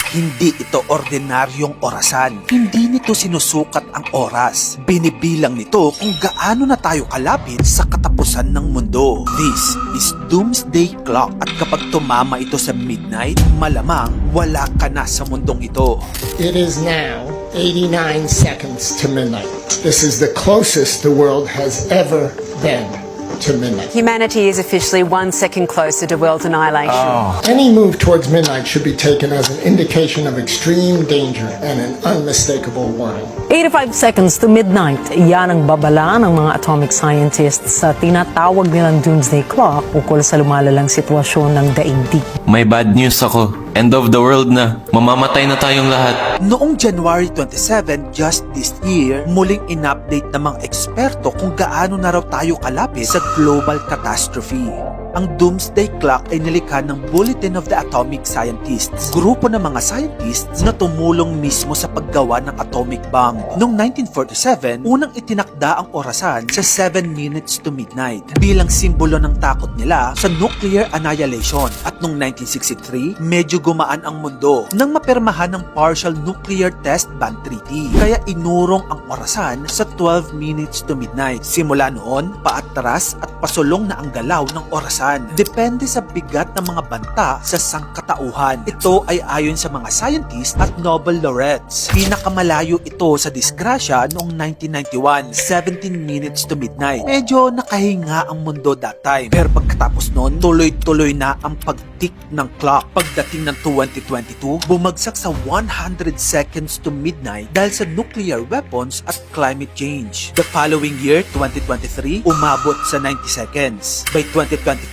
Hindi ito ordinaryong orasan. Hindi nito sinusukat ang oras. Binibilang nito kung gaano na tayo kalapit sa katapusan ng mundo. This is Doomsday Clock at kapag tumama ito sa midnight, malamang wala ka na sa mundong ito. It is now 89 seconds to midnight. This is the closest the world has ever been to midnight. Humanity is officially 1 second closer to world annihilation. Any move towards midnight should be taken as an indication of extreme danger and an unmistakable warning. 85 seconds to midnight. Yan ang babala ng mga atomic scientists sa tinatawag nilang Doomsday Clock ukol sa lumalalang sitwasyon ng daigdig. May bad news ako. End of the world na. Mamamatay na tayong lahat. Noong January 27, just this year, muling in-update ng mga eksperto kung gaano na raw tayo kalapit sa global catastrophe. Ang Doomsday Clock ay nilikha ng Bulletin of the Atomic Scientists, grupo ng mga scientists na tumulong mismo sa paggawa ng atomic bomb. Noong 1947, unang itinakda ang orasan sa 7 minutes to midnight bilang simbolo ng takot nila sa nuclear annihilation. At noong 1963, medyo gumaan ang mundo nang mapirmahan ng Partial Nuclear Test Ban Treaty. Kaya inurong ang orasan sa 12 minutes to midnight. Simula noon, paatras at pasulong na ang galaw ng orasan. Depende sa bigat ng mga banta sa sangkatauhan. Ito ay ayon sa mga scientists at Nobel laureates. Pinakamalayo ito sa disgrasya noong 1991, 17 minutes to midnight. Medyo nakahinga ang mundo that time. Pero pagkatapos noon, tuloy-tuloy na ang pagtik ng clock. Pagdating ng 2022, bumagsak sa 100 seconds to midnight dahil sa nuclear weapons at climate change. The following year, 2023, umabot sa 90 seconds. By 2025,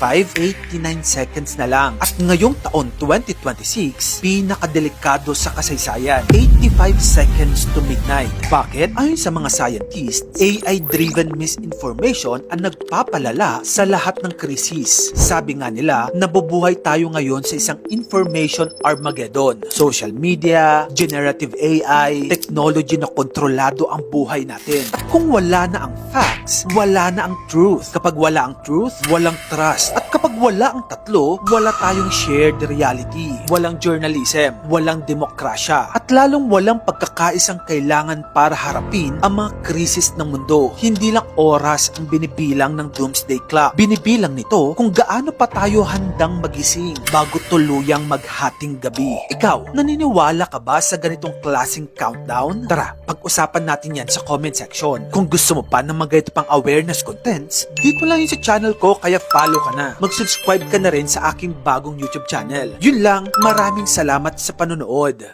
89 seconds na lang. At ngayong taon 2026, pinakadelikado sa kasaysayan, 85 seconds to midnight. Bakit? Ayon sa mga scientists, AI-driven misinformation ang nagpapalala sa lahat ng krisis. Sabi nga nila, nabubuhay tayo ngayon sa isang information Armageddon. Social media, generative AI, technology na kontrolado ang buhay natin. At kung wala na ang facts, wala na ang truth. Kapag wala ang truth, walang trust. At kapag wala ang tatlo, wala tayong shared reality. Walang journalism, walang demokrasya, at lalong walang pagkakaisang kailangan para harapin ang mga krisis ng mundo. Hindi lang oras ang binibilang ng Doomsday Clock. Binibilang nito kung gaano pa tayo handang magising bago tuluyang maghating gabi. Ikaw, naniniwala ka ba sa ganitong klaseng countdown? Tara, pag-usapan natin yan sa comment section. Kung gusto mo pa ng mga ganito pang awareness contents, dito lang yun sa channel ko, kaya follow ka na. Mag-subscribe ka na rin sa aking bagong YouTube channel. Yun lang, maraming salamat sa panonood.